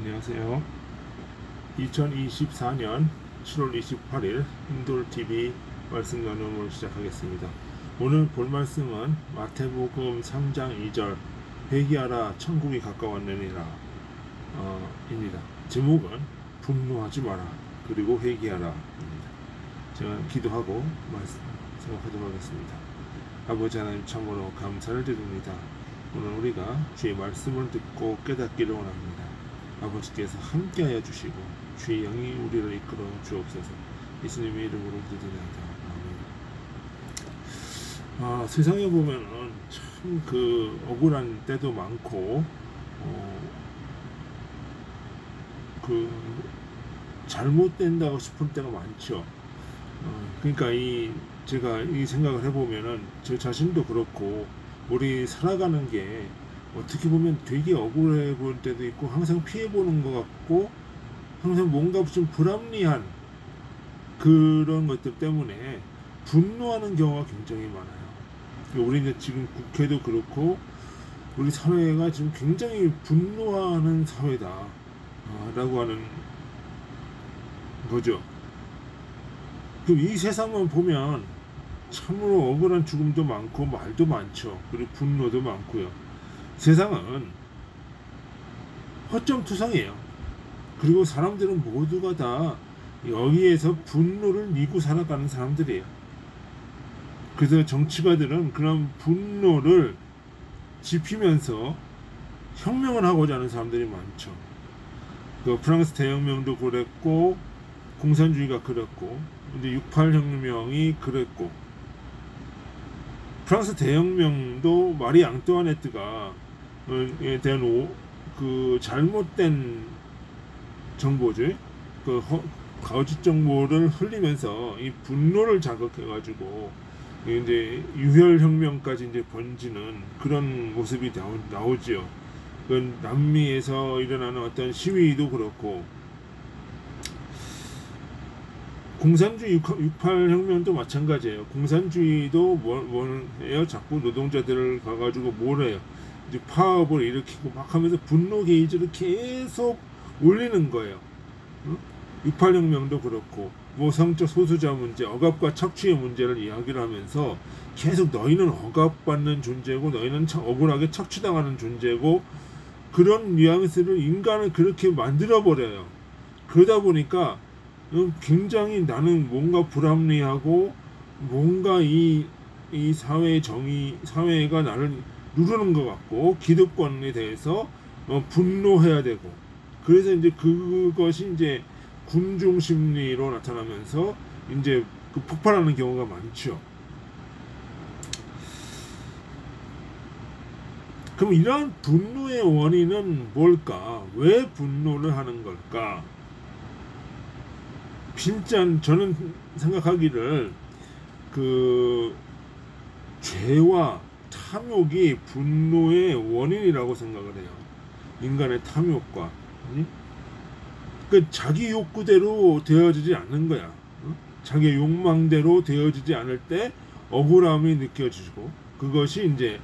안녕하세요. 2024년 7월 28일 힘돌TV 말씀 나눔을 시작하겠습니다. 오늘 볼 말씀은 마태복음 3장 2절 회개하라 천국이 가까웠느니라 입니다. 제목은 분노하지 마라 그리고 회개하라 입니다. 제가 기도하고 말씀 생각하도록 하겠습니다. 아버지 하나님 참으로 감사를 드립니다. 오늘 우리가 주의 말씀을 듣고 깨닫기를 원합니다. 아버지께서 함께하여 주시고 주의 영이 우리를 이끌어 주옵소서. 예수님의 이름으로 기도드립니다. 아멘. 세상에 보면은 참 그 억울한 때도 많고 그 잘못된다고 싶은 때가 많죠. 그러니까 제가 이 생각을 해보면은 저 자신도 그렇고 우리 살아가는 게 어떻게 보면 되게 억울해 볼 때도 있고 항상 피해 보는 것 같고 항상 뭔가 좀 불합리한 그런 것들 때문에 분노하는 경우가 굉장히 많아요. 우리는 지금 국회도 그렇고 우리 사회가 지금 굉장히 분노하는 사회다 라고 하는 거죠. 그럼 이 세상만 보면 참으로 억울한 죽음도 많고 말도 많죠. 그리고 분노도 많고요. 세상은 허점투성이에요. 그리고 사람들은 모두가 다 여기에서 분노를 미고 살아가는 사람들이에요. 그래서 정치가들은 그런 분노를 지피면서 혁명을 하고자 하는 사람들이 많죠. 그 프랑스 대혁명도 그랬고 공산주의가 그랬고 이제 68 혁명이 그랬고 프랑스 대혁명도 마리 앙뚜아네트가 에 대한 그 잘못된 정보죠. 그 거짓 정보를 흘리면서 이 분노를 자극해가지고 이제 유혈 혁명까지 이제 번지는 그런 모습이 나오지요. 그 남미에서 일어나는 어떤 시위도 그렇고 공산주의 68 혁명도 마찬가지예요. 공산주의도 뭐예요? 자꾸 노동자들을 가가지고 뭐래요? 이제 파업을 일으키고 막 하면서 분노 게이지를 계속 올리는 거예요. 68 혁명도 그렇고 뭐 성적 소수자 문제, 억압과 착취의 문제를 이야기를 하면서 계속 너희는 억압받는 존재고 너희는 억울하게 착취당하는 존재고 그런 뉘앙스를 인간을 그렇게 만들어 버려요. 그러다 보니까 굉장히 나는 뭔가 불합리하고 뭔가 이 사회의 사회가 나를 누르는 것 같고 기득권에 대해서 분노해야 되고 그래서 이제 그것이 이제 군중 심리로 나타나면서 이제 그 폭발하는 경우가 많죠. 그럼 이러한 분노의 원인은 뭘까? 왜 분노를 하는 걸까? 진짜 저는 생각하기를 그 죄와 탐욕이 분노의 원인이라고 생각을 해요. 인간의 탐욕과 그 자기 욕구대로 되어지지 않는 거야. 자기 욕망대로 되어지지 않을 때 억울함이 느껴지고 그것이 이제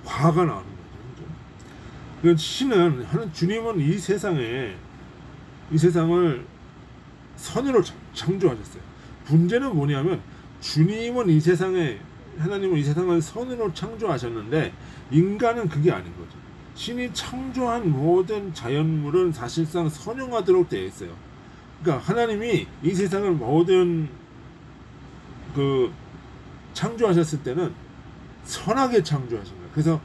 화가 나는 거죠. 그 주님은 이 세상을 선으로 창조하셨어요. 문제는 뭐냐면 하나님은 이 세상을 선으로 창조하셨는데 인간은 그게 아닌 거죠. 신이 창조한 모든 자연물은 사실상 선용하도록 되어 있어요. 그러니까 하나님이 이 세상을 모든 창조하셨을 때는 선하게 창조하신 거예요. 그래서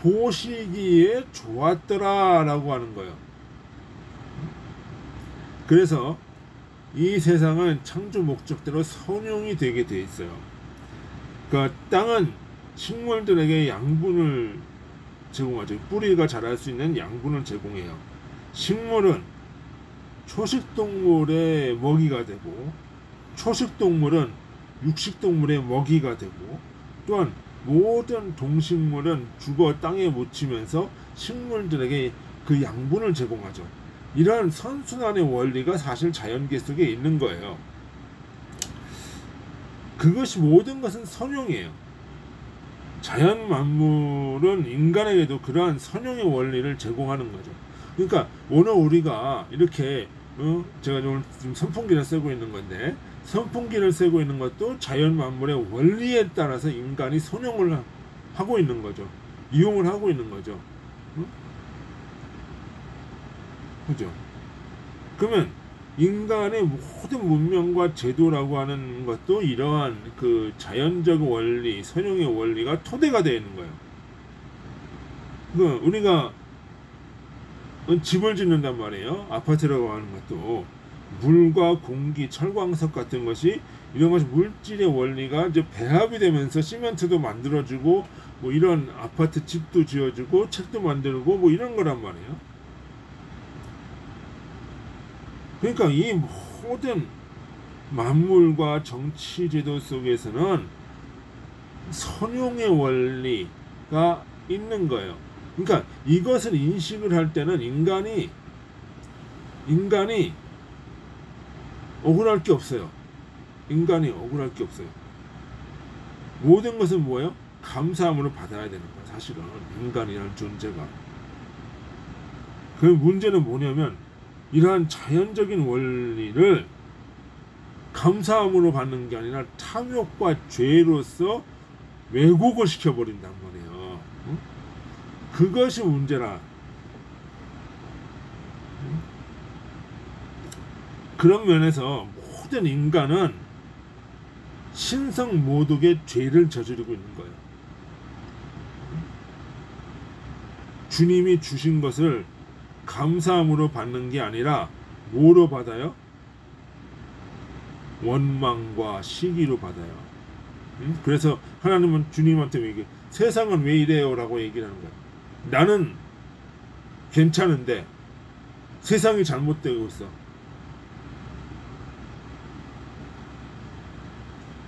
보시기에 좋았더라라고 하는 거예요. 그래서 이 세상은 창조 목적대로 선용이 되게 돼 있어요. 그러니까 땅은 식물들에게 양분을 제공하죠. 뿌리가 자랄 수 있는 양분을 제공해요. 식물은 초식동물의 먹이가 되고 초식동물은 육식동물의 먹이가 되고 또한 모든 동식물은 죽어 땅에 묻히면서 식물들에게 그 양분을 제공하죠. 이러한 선순환의 원리가 사실 자연계 속에 있는 거예요. 그것이 모든 것은 선용이에요. 자연 만물은 인간에게도 그러한 선용의 원리를 제공하는 거죠. 그러니까 오늘 우리가 이렇게 제가 오늘 지금 선풍기를 쓰고 있는 건데, 선풍기를 쓰고 있는 것도 자연 만물의 원리에 따라서 인간이 선용을 하고 있는 거죠. 이용을 하고 있는 거죠. 그죠? 그러면 인간의 모든 문명과 제도라고 하는 것도 이러한 그 자연적 원리, 선용의 원리가 토대가 되어 있는 거예요. 그 우리가 집을 짓는단 말이에요. 아파트라고 하는 것도 물과 공기, 철광석 같은 것이, 이런 것이 물질의 원리가 이제 배합이 되면서 시멘트도 만들어주고, 뭐 이런 아파트 집도 지어주고 책도 만들고 뭐 이런 거란 말이에요. 그러니까 이 모든 만물과 정치 제도 속에서는 선용의 원리가 있는 거예요. 그러니까 이것을 인식을 할 때는 인간이 억울할 게 없어요. 인간이 억울할 게 없어요. 모든 것은 뭐예요? 감사함으로 받아야 되는 거예요. 사실은 인간이라는 존재가. 그 문제는 뭐냐면, 이러한 자연적인 원리를 감사함으로 받는 게 아니라 탐욕과 죄로서 왜곡을 시켜버린단 말이에요. 그것이 문제라. 그런 면에서 모든 인간은 신성모독의 죄를 저지르고 있는 거예요. 주님이 주신 것을 감사함으로 받는 게 아니라 뭐로 받아요? 원망과 시기로 받아요. 그래서 하나님은 주님한테 얘기해, 세상은 왜 이래요? 라고 얘기를 하는 거예요. 나는 괜찮은데 세상이 잘못되고 있어.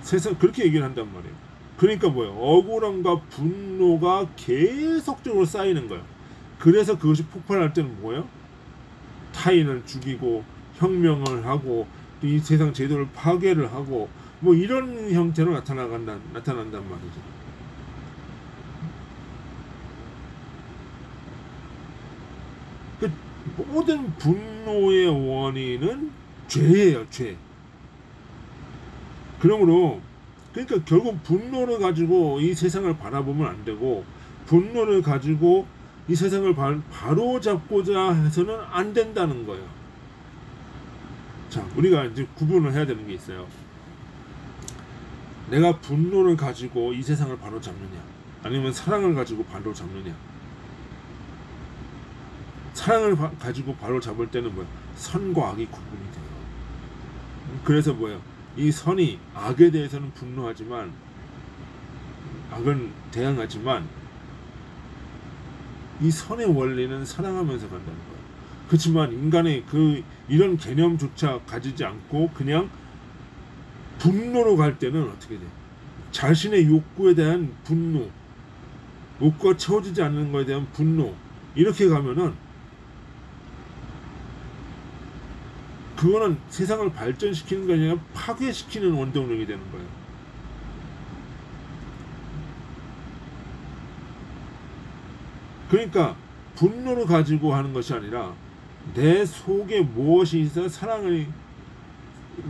세상 그렇게 얘기를 한단 말이에요. 그러니까 뭐예요? 억울함과 분노가 계속적으로 쌓이는 거예요. 그래서 그것이 폭발할 때는 뭐예요? 타인을 죽이고 혁명을 하고 이 세상 제도를 파괴를 하고 뭐 이런 형태로 나타난단 말이죠. 그 모든 분노의 원인은 죄예요, 죄. 그러므로 그러니까 결국 분노를 가지고 이 세상을 바라보면 안 되고, 분노를 가지고 이 세상을 바로 잡고자 해서는 안 된다는 거예요. 자, 우리가 이제 구분을 해야 되는 게 있어요. 내가 분노를 가지고 이 세상을 바로 잡느냐, 아니면 사랑을 가지고 바로 잡느냐. 사랑을 가지고 바로 잡을 때는 뭐예요? 선과 악이 구분이 돼요. 그래서 뭐예요? 이 선이 악에 대해서는 분노하지만, 악은 대항하지만, 이 선의 원리는 사랑하면서 간다는 거예요. 그렇지만 인간의 이런 개념조차 가지지 않고 그냥 분노로 갈 때는 어떻게 돼? 자신의 욕구에 대한 분노, 욕구가 채워지지 않는 것에 대한 분노, 이렇게 가면은 그거는 세상을 발전시키는 게 아니라 파괴시키는 원동력이 되는 거예요. 그러니까 분노를 가지고 하는 것이 아니라 내 속에 무엇이 있어야 사랑이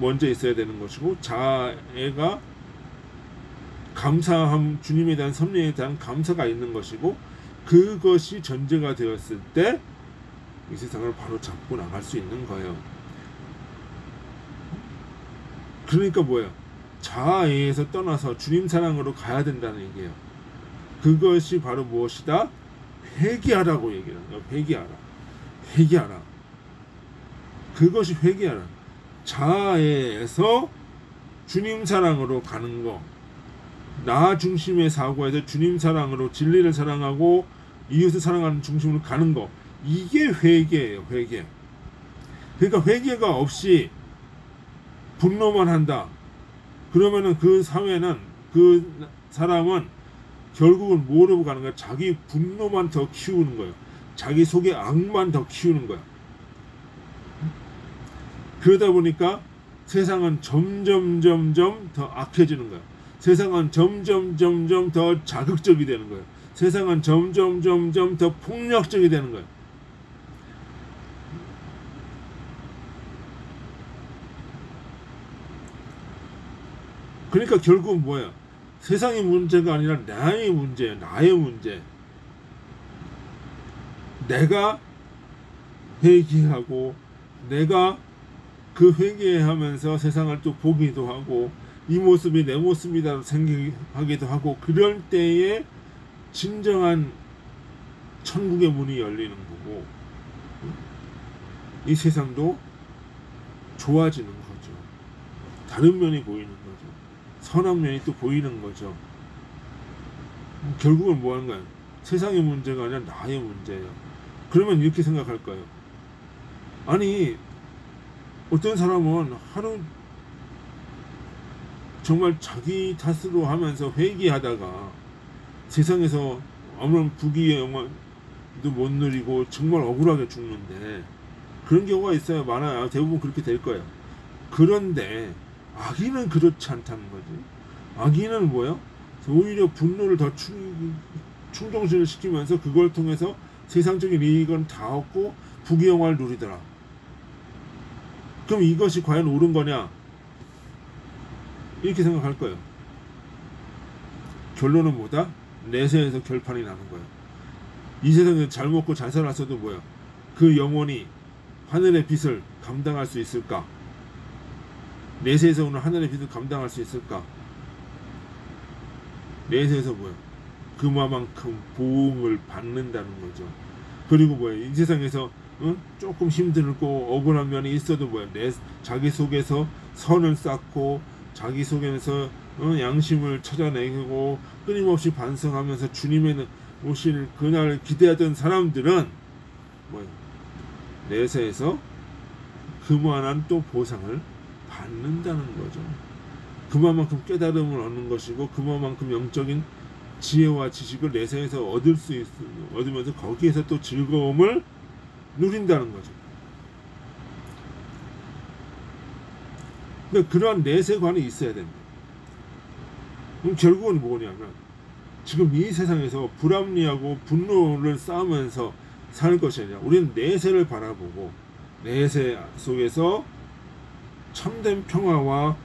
먼저 있어야 되는 것이고, 자애가 감사함, 주님에 대한 섭리에 대한 감사가 있는 것이고, 그것이 전제가 되었을 때 이 세상을 바로 잡고 나갈 수 있는 거예요. 그러니까 뭐예요? 자아에서 떠나서 주님 사랑으로 가야 된다는 얘기예요. 그것이 바로 무엇이다? 회개하라고 얘기를 해요. 회개하라. 그것이 회개하라. 자아에서 주님 사랑으로 가는 거, 나 중심의 사고에서 주님 사랑으로, 진리를 사랑하고 이웃을 사랑하는 중심으로 가는 거, 이게 회개예요. 회개. 그러니까 회개가 없이 분노만 한다. 그러면은 그 사회는, 그 사람은 결국은 뭐로 가는 거야? 자기 분노만 더 키우는 거예요. 자기 속에 악만 더 키우는 거야. 그러다 보니까 세상은 점점 더 악해지는 거야. 세상은 점점 더 자극적이 되는 거예요. 세상은 점점 더 폭력적이 되는 거예요. 그러니까 결국은 뭐야? 세상의 문제가 아니라 나의 문제예요. 나의 문제. 내가 회개하고 내가 그 회개하면서 세상을 또 보기도 하고 이 모습이 내 모습이다 생각하기도 하고 그럴 때에 진정한 천국의 문이 열리는 거고 이 세상도 좋아지는 거죠. 다른 면이 보이는 거죠. 선한 면이 또 보이는 거죠. 결국은 뭐 하는 거예요? 세상의 문제가 아니라 나의 문제예요. 그러면 이렇게 생각할 거예요. 아니 어떤 사람은 하루 정말 자기 탓으로 하면서 회개하다가 세상에서 아무런 부귀의 영화도 못 누리고 정말 억울하게 죽는데 그런 경우가 있어요. 많아요. 대부분 그렇게 될 거예요. 그런데 악인은 그렇지 않다는 거지. 악인은 뭐예요? 오히려 분노를 더 충동을 시키면서 그걸 통해서 세상적인 이익은 다 얻고 부귀영화를 누리더라. 그럼 이것이 과연 옳은 거냐? 이렇게 생각할 거예요. 결론은 뭐다? 내세에서 결판이 나는 거예요. 이 세상에 잘 먹고 잘 살았어도 뭐야? 그 영혼이 하늘의 빛을 감당할 수 있을까? 내세에서 오는 하늘의 빛을 감당할 수 있을까? 내세에서 뭐야? 그만큼 보응을 받는다는 거죠. 그리고 뭐야? 이 세상에서 조금 힘들고 억울한 면이 있어도 뭐야? 자기 속에서 선을 쌓고 자기 속에서 양심을 찾아내고 끊임없이 반성하면서 주님의 오실 그날을 기대하던 사람들은 뭐야? 내세에서 그만한 또 보상을 받는다는 거죠. 그만큼 깨달음을 얻는 것이고 그만큼 영적인 지혜와 지식을 내세에서 얻으면서 거기에서 또 즐거움을 누린다는 거죠. 그러니까 그러한 내세관이 있어야 됩니다. 그럼 결국은 뭐냐면 지금 이 세상에서 불합리하고 분노를 쌓으면서 살 것이 아니라 우리는 내세를 바라보고 내세 속에서 참된 평화와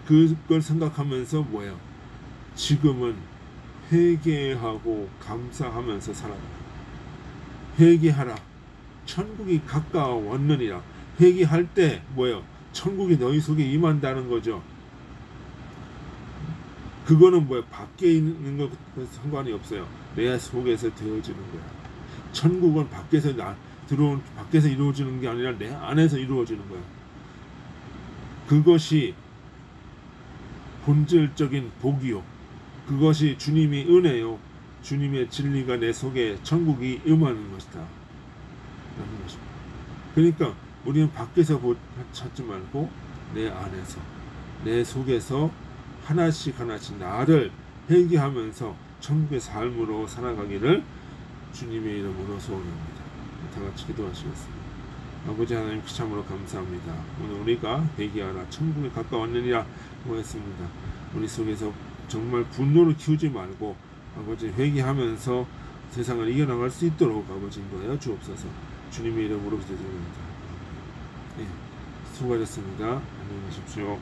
그걸 생각하면서 뭐예요? 지금은 회개하고 감사하면서 살아라. 회개하라. 천국이 가까웠느니라. 회개할 때 뭐예요? 천국이 너희 속에 임한다는 거죠. 그거는 뭐예요? 밖에 있는 것 상관이 없어요. 내 속에서 되어지는 거야. 천국은 밖에서 밖에서 이루어지는 게 아니라 내 안에서 이루어지는 거야. 그것이 본질적인 복이요. 그것이 주님의 은혜요. 주님의 진리가 내 속에 천국이 임하는 것이다. 라는 것입니다. 그러니까 우리는 밖에서 찾지 말고 내 안에서, 내 속에서 하나씩 나를 회개하면서 천국의 삶으로 살아가기를 주님의 이름으로 소원합니다. 다 같이 기도하시겠습니다. 아버지 하나님 참으로 감사합니다. 오늘 우리가 회개하라 천국에 가까웠느니라 했습니다. 우리 속에서 정말 분노를 키우지 말고 아버지 회개하면서 세상을 이겨나갈 수 있도록 아버지 인도하여 주옵소서. 주님의 이름으로 기도드립니다. 네, 수고하셨습니다. 안녕히 계십시오.